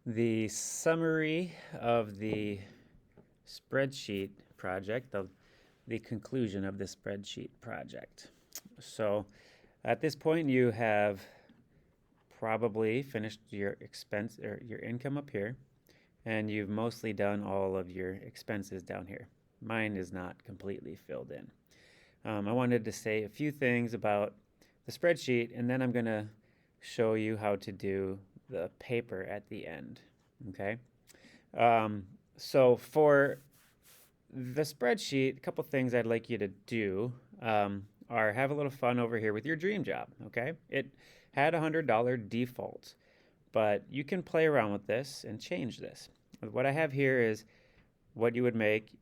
the summary of the spreadsheet project, the conclusion of the spreadsheet project. So at this point, you have probably finished your expense or your income up here, and you've mostly done all of your expenses down here. Mine is not completely filled in. I wanted to say a few things about the spreadsheet, and then I'm going to show you how to do the paper at the end. Okay. So for the spreadsheet, a couple things I'd like you to do are have a little fun over here with your dream job. Okay. It had a $100 default, but you can play around with this and change this. What I have here is what you would make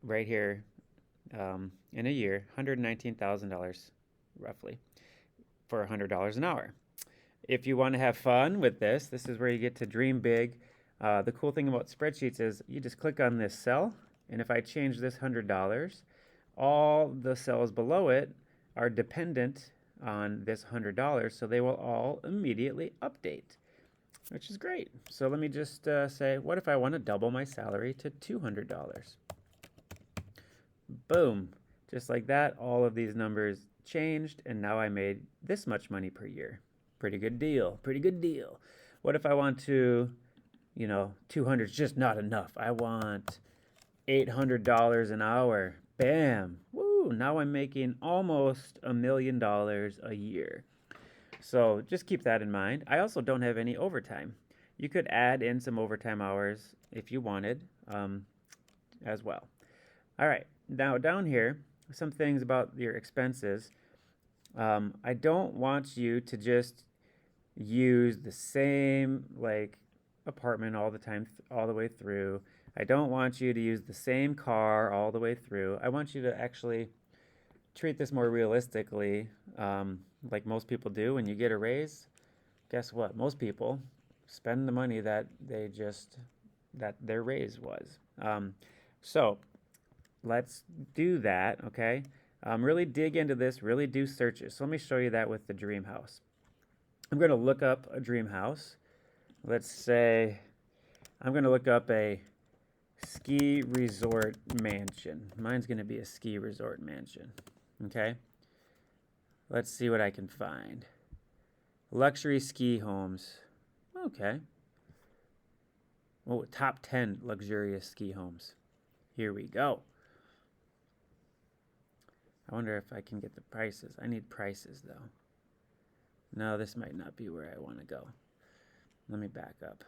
right here in a year, $119,000 roughly for $100 an hour. If you want to have fun with this, this is where you get to dream big. The cool thing about spreadsheets is you just click on this cell, and if I change this $100, all the cells below it are dependent on this $100, so they will all immediately update, which is great. So let me just say, what if I want to double my salary to $200? Boom. Just like that, all of these numbers changed, and now I made this much money per year. Pretty good deal. Pretty good deal. What if I want to, 200 is just not enough. I want $800 an hour. Bam. Woo. Now I'm making almost $1 million a year. So just keep that in mind. I also don't have any overtime. You could add in some overtime hours if you wanted as well. All right. Now down here, some things about your expenses. I don't want you to just use the same apartment all the time, all the way through. I don't want you to use the same car all the way through. I want you to actually treat this more realistically, like most people do. When you get a raise, guess what? Most people spend the money that their raise was. So let's do that, okay? Really dig into this, really do searches. So let me show you that with the dream house. I'm going to look up a dream house. Let's say I'm going to look up a ski resort mansion. Mine's going to be a ski resort mansion, okay? Let's see what I can find. Luxury ski homes. Okay. Oh, top 10 luxurious ski homes. Here we go. I wonder if I can get the prices. I need prices, though. No, this might not be where I want to go. Let me back up.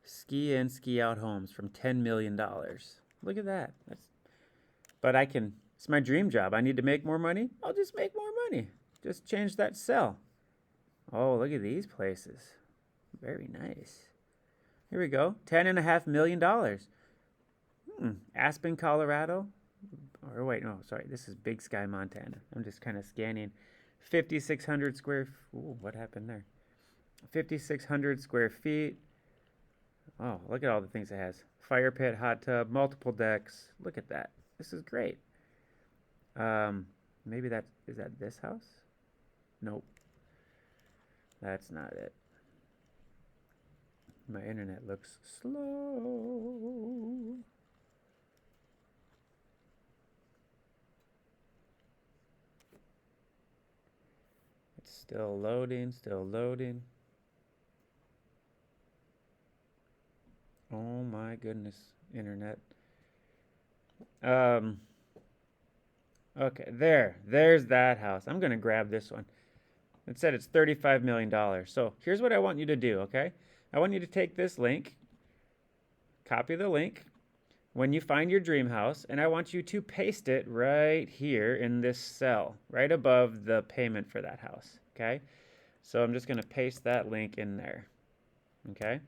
Ski in, ski out homes from $10 million. Look at that. But it's my dream job. I need to make more money. I'll just make more money. Just change that cell. Oh, look at these places. Very nice. Here we go. $10.5 million. Aspen, Colorado. Or wait, no, sorry. This is Big Sky, Montana. I'm just kind of scanning. 5,600 square. Ooh, what happened there? 5,600 square feet. Oh, look at all the things it has. Fire pit, hot tub, multiple decks. Look at that. This is great. Maybe is that this house? Nope. That's not it. My internet looks slow. It's still loading, still loading. Oh my goodness, internet. Okay, there's that house. I'm gonna grab this one. It said it's $35 million. So here's what I want you to do, okay? I want you to take this link, copy the link when you find your dream house, and I want you to paste it right here in this cell, right above the payment for that house, okay? So I'm just gonna paste that link in there, okay?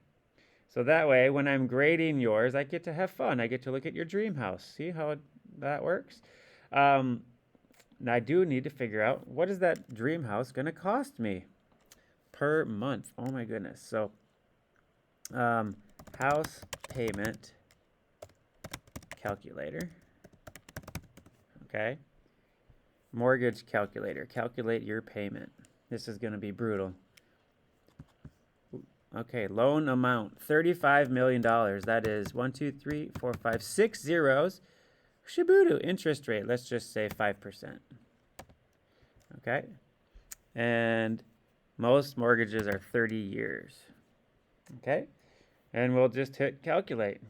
So that way, when I'm grading yours, I get to have fun. I get to look at your dream house. See how that works? Now I do need to figure out, what is that dream house going to cost me per month? Oh my goodness. So house payment calculator. Okay. Mortgage calculator. Calculate your payment. This is going to be brutal. Okay, loan amount, $35 million. That is 1, 2, 3, 4, 5, 6 zeros. Shibudo, interest rate, let's just say 5%. Okay, and most mortgages are 30 years. Okay, and we'll just hit calculate.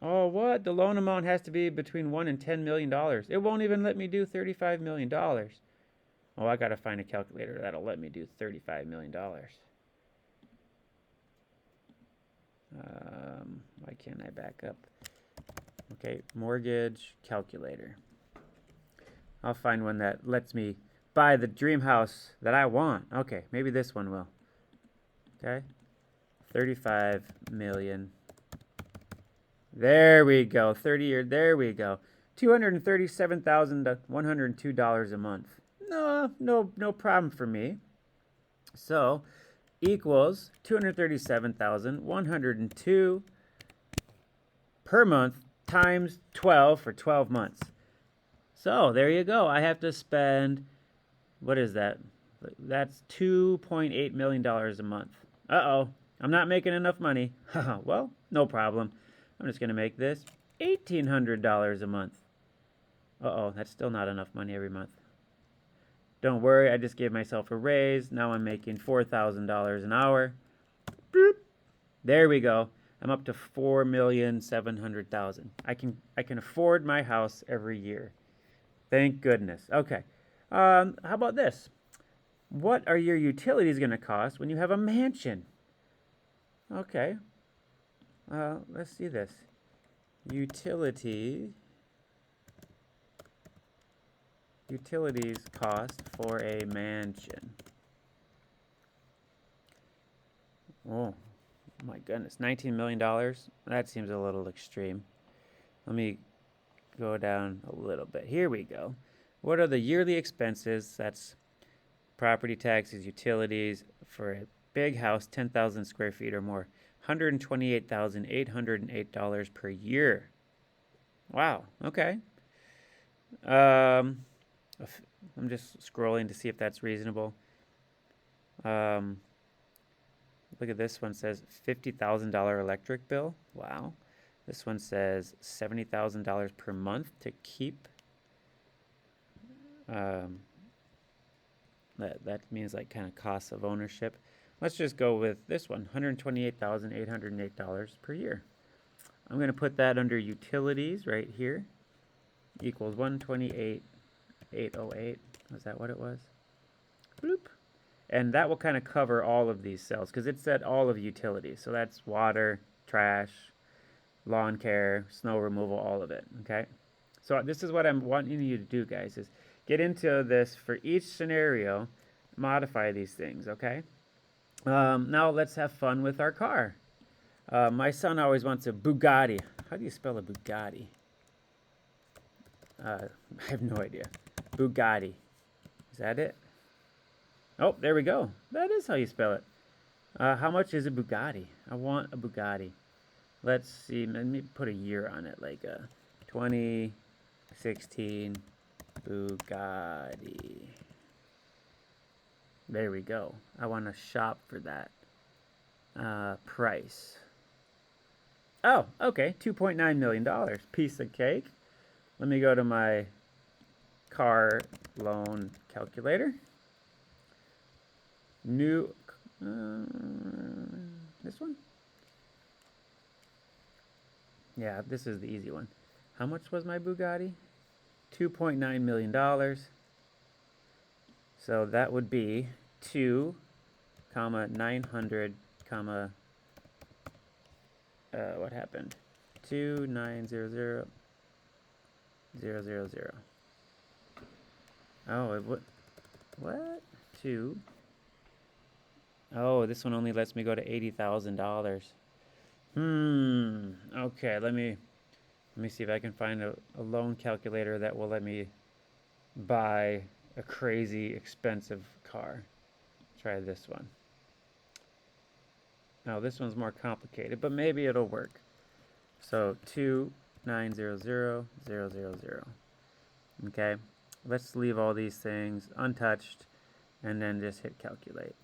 Oh, what? The loan amount has to be between $1 and $10 million. It won't even let me do $35 million. Oh, I gotta find a calculator that'll let me do $35 million. Why can't I back up? Okay, mortgage calculator. I'll find one that lets me buy the dream house that I want. Okay, maybe this one will. Okay, 35 million. There we go, 30 year, there we go. $237,102 a month. No problem for me. So, equals 237,102 per month times 12 for 12 months. So, there you go. I have to spend, what is that? That's $2.8 million a month. Uh-oh, I'm not making enough money. Well, no problem. I'm just going to make this $1,800 a month. Uh-oh, that's still not enough money every month. Don't worry, I just gave myself a raise. Now I'm making $4,000 an hour. Boop. There we go. I'm up to $4,700,000. I can afford my house every year. Thank goodness. Okay. How about this? What are your utilities going to cost when you have a mansion? Okay. Let's see this. Utilities cost for a mansion. Oh, my goodness. $19 million? That seems a little extreme. Let me go down a little bit. Here we go. What are the yearly expenses? That's property taxes, utilities for a big house, 10,000 square feet or more. $128,808 per year. Wow. Okay. I'm just scrolling to see if that's reasonable. Look at this one, says $50,000 electric bill. Wow. This one says $70,000 per month to keep. That means like kind of costs of ownership. Let's just go with this one, $128,808 per year. I'm going to put that under utilities right here. Equals 128,808. Was that what it was? Bloop. And that will kind of cover all of these cells because it said all of utilities. So that's water, trash, lawn care, snow removal, all of it. Okay. So this is what I'm wanting you to do, guys, is get into this for each scenario, modify these things. Okay. Now let's have fun with our car. My son always wants a Bugatti. How do you spell a Bugatti? I have no idea. Bugatti. Is that it? Oh, there we go. That is how you spell it. How much is a Bugatti? I want a Bugatti. Let's see. Let me put a year on it, like a 2016 Bugatti. There we go. I want to shop for that. Price. Oh, okay. $2.9 million. Piece of cake. Let me go to my car loan calculator. New. This one? Yeah, this is the easy one. How much was my Bugatti? $2.9 million. So that would be 2,900, what happened? 2,900,000. Oh, what? 2. Oh, this one only lets me go to $80,000. Okay, let me see if I can find a loan calculator that will let me buy a crazy expensive car. Try this one. Now this one's more complicated, but maybe it'll work. So 2,900,000. Okay, let's leave all these things untouched and then just hit calculate.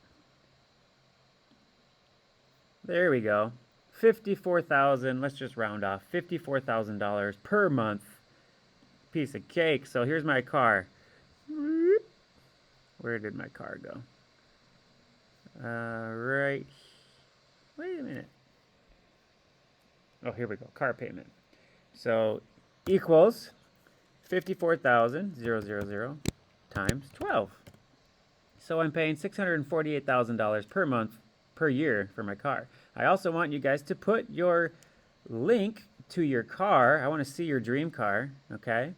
There we go. 54,000, let's just round off, $54,000 per month. Piece of cake. So here's my car. Where did my car go? Right. Wait a minute. Oh, here we go. Car payment. So equals 54,000 times 12. So I'm paying $648,000 per month per year for my car. I also want you guys to put your link to your car. I want to see your dream car, okay?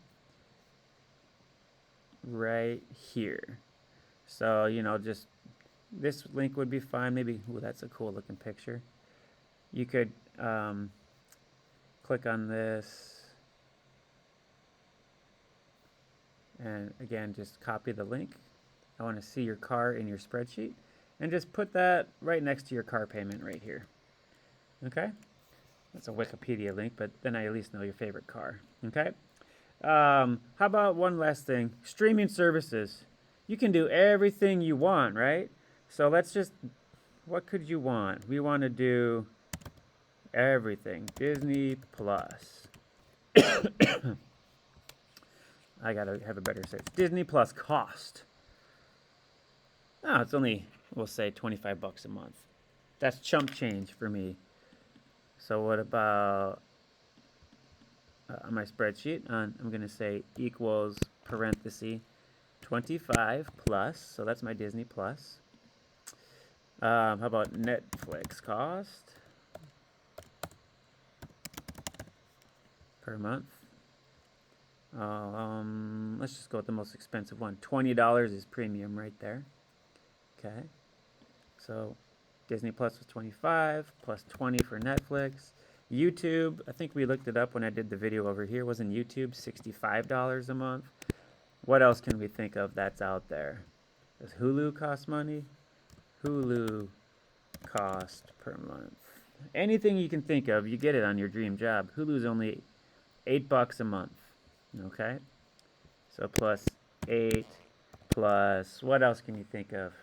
Right here. So, you know, just this link would be fine. Maybe, ooh, that's a cool looking picture. You could click on this. And again, just copy the link. I want to see your car in your spreadsheet. And just put that right next to your car payment right here. Okay? That's a Wikipedia link, but then I at least know your favorite car. Okay? How about one last thing? Streaming services. You can do everything you want, right? So let's just, what could you want? We want to do everything. Disney Plus. I gotta have a better search. Disney Plus cost. Oh, it's only, we'll say, 25 bucks a month. That's chump change for me. So what about on my spreadsheet? I'm going to say equals parenthesis 25 plus. So that's my Disney Plus. How about Netflix cost per month? Let's just go with the most expensive one. $20 is premium right there. Okay. So Disney Plus was 25 plus 20 for Netflix. YouTube, I think we looked it up when I did the video over here. Wasn't YouTube $65 a month? What else can we think of that's out there? Does Hulu cost money? Hulu cost per month. Anything you can think of, you get it on your dream job. Hulu's only $8 a month. Okay? So plus 8 plus, what else can you think of?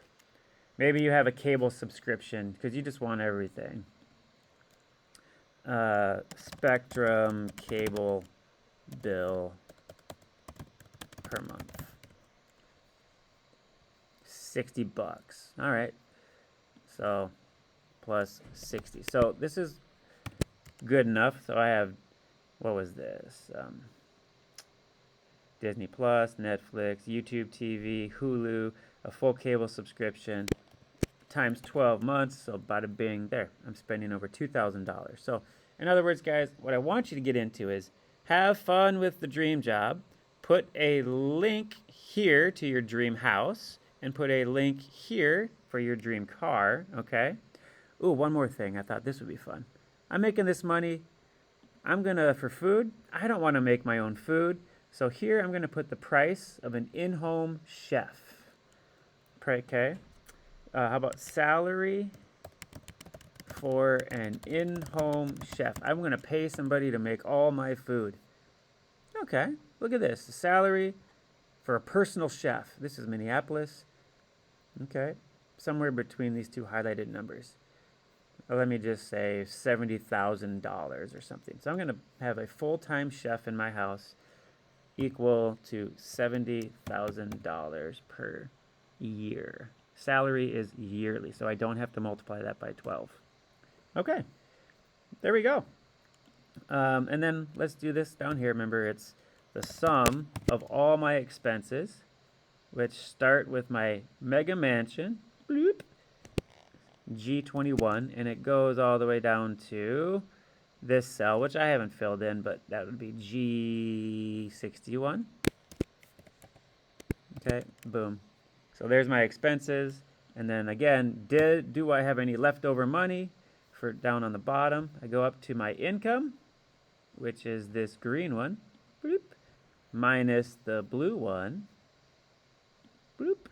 Maybe you have a cable subscription because you just want everything. Spectrum cable bill per month. 60 bucks. All right. So plus 60. So this is good enough. So I have, what was this? Disney Plus, Netflix, YouTube TV, Hulu, a full cable subscription, times 12 months, so bada bing, there. I'm spending over $2,000. So, in other words, guys, what I want you to get into is have fun with the dream job. Put a link here to your dream house, and put a link here for your dream car, okay? Ooh, one more thing. I thought this would be fun. I'm making this money. I'm gonna, for food, I don't want to make my own food. So here I'm going to put the price of an in-home chef. Okay. How about salary for an in-home chef? I'm going to pay somebody to make all my food. Okay. Look at this. The salary for a personal chef. This is Minneapolis. Okay. Somewhere between these two highlighted numbers. Let me just say $70,000 or something. So I'm going to have a full-time chef in my house equal to $70,000 per year. Salary is yearly, so I don't have to multiply that by 12. Okay, there we go. And then let's do this down here. Remember, it's the sum of all my expenses, which start with my mega mansion, bloop, G21, and it goes all the way down to this cell, which I haven't filled in, but that would be G61. Okay, boom. So there's my expenses. And then again, do I have any leftover money for down on the bottom? I go up to my income, which is this green one, bloop, minus the blue one, bloop.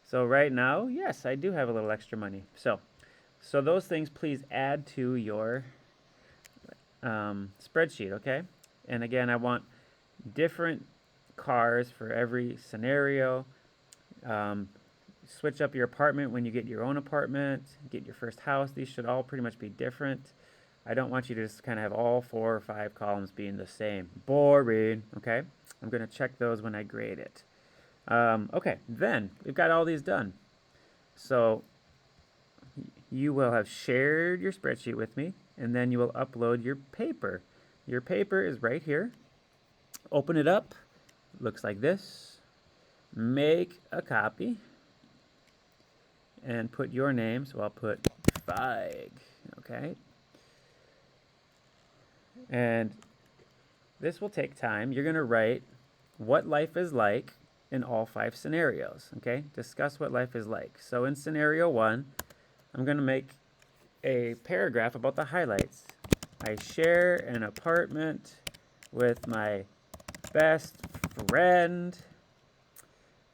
So right now, yes, I do have a little extra money. So those things please add to your spreadsheet, okay? And again, I want different cars for every scenario. switch up your apartment when you get your own apartment, get your first house. These should all pretty much be different. I don't want you to just kind of have all 4 or 5 columns being the same. Boring, okay? I'm going to check those when I grade it. Okay, then we've got all these done. So you will have shared your spreadsheet with me, and then you will upload your paper. Your paper is right here. Open it up. Looks like this. Make a copy and put your name. So I'll put Feig, okay? And this will take time. You're going to write what life is like in all 5 scenarios, okay? Discuss what life is like. So in scenario 1, I'm going to make a paragraph about the highlights. I share an apartment with my best friend.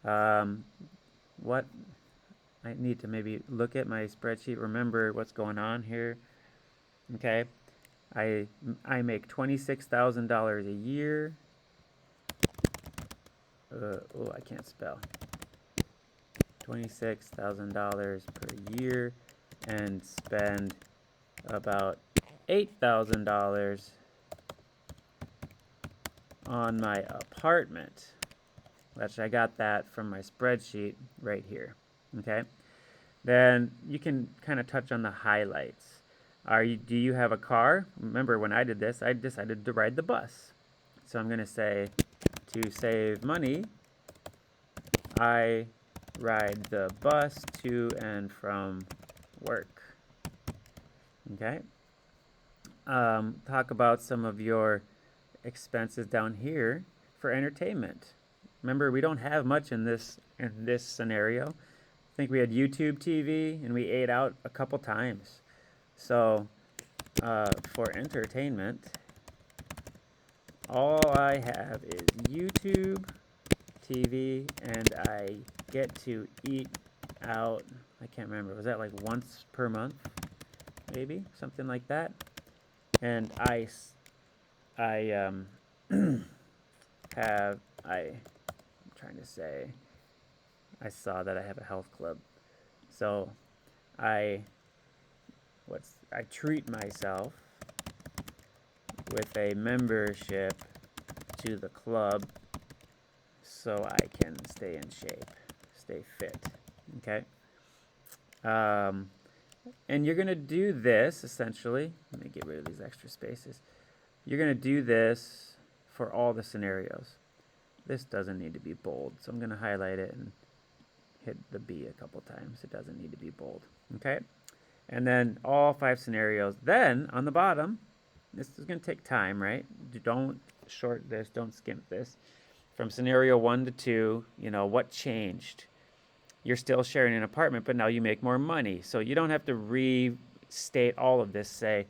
What I need to maybe look at my spreadsheet, remember what's going on here. Okay, I make $26,000 a year. Oh, I can't spell. $26,000 per year, and spend about $8,000 on my apartment, which I got that from my spreadsheet right here. Okay, then you can kind of touch on the highlights. Do you have a car? Remember when I did this, I decided to ride the bus. So I'm going to say, to save money, I ride the bus to and from work. Okay. Talk about some of your expenses down here for entertainment. Remember, we don't have much in this scenario. I think we had YouTube TV and we ate out a couple times. So for entertainment, all I have is YouTube TV, and I get to eat out. I can't remember. Was that like once per month? Maybe something like that. And I'm trying to say, I saw that I have a health club, so I treat myself with a membership to the club so I can stay in shape, stay fit. Okay. And you're going to do this, essentially. Let me get rid of these extra spaces. You're going to do this for all the scenarios. This doesn't need to be bold, so I'm going to highlight it and hit the B a couple times. It doesn't need to be bold. Okay? And then all 5 scenarios. Then, on the bottom, this is going to take time, right? Don't short this. Don't skimp this. From scenario 1 to 2, what changed? You're still sharing an apartment, but now you make more money. So you don't have to restate all of this. Say,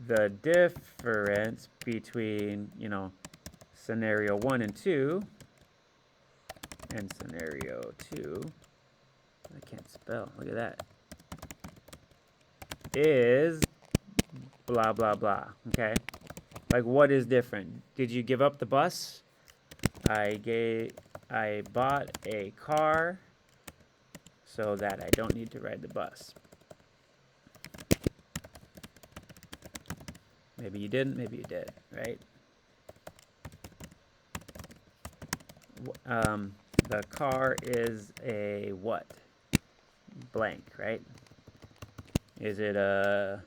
the difference between, scenario 1 and 2 and scenario 2, I can't spell, look at that, is blah, blah, blah, okay? Like, what is different? Did you give up the bus? I bought a car so that I don't need to ride the bus. Maybe you didn't, maybe you did, right? The car is a what? Blank, right? Is it a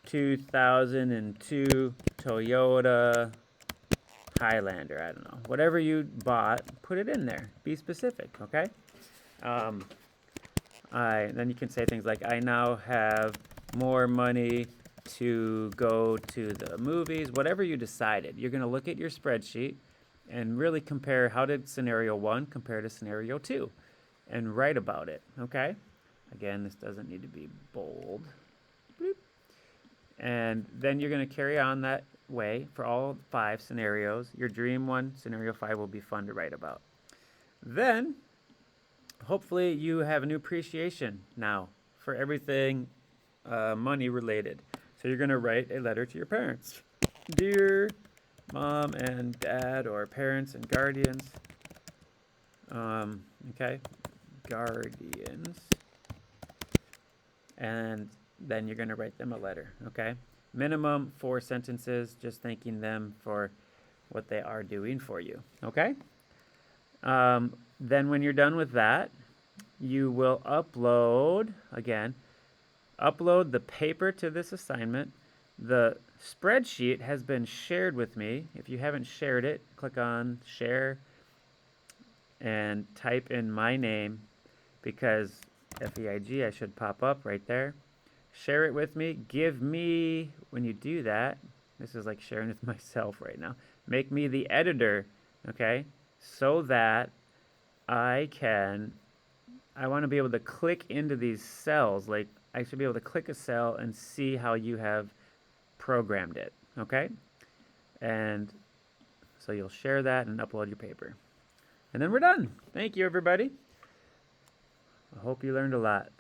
2002 Toyota Highlander? I don't know. Whatever you bought, put it in there. Be specific, okay? Then you can say things like, I now have more money to go to the movies. Whatever you decided, you're going to look at your spreadsheet and really compare how did scenario 1 compare to scenario 2 and write about it, okay? Again, this doesn't need to be bold. Boop. And then you're going to carry on that way for all 5 scenarios. Your dream one, scenario 5, will be fun to write about. Then, hopefully you have a new appreciation now for everything money related. So you're going to write a letter to your parents. Dear Mom and Dad, or parents and guardians. Okay. guardians. And then you're going to write them a letter, okay? Minimum 4 sentences, just thanking them for what they are doing for you, okay? Then when you're done with that, you will upload the paper to this assignment. The spreadsheet has been shared with me. If you haven't shared it, click on share and type in my name, because FEIG, I should pop up right there. Share it with me. Give me, when you do that, this is like sharing with myself right now. Make me the editor, okay? So that I want to be able to click into these cells. Like, I should be able to click a cell and see how you have programmed it, okay? And so you'll share that and upload your paper. And then we're done. Thank you, everybody. I hope you learned a lot.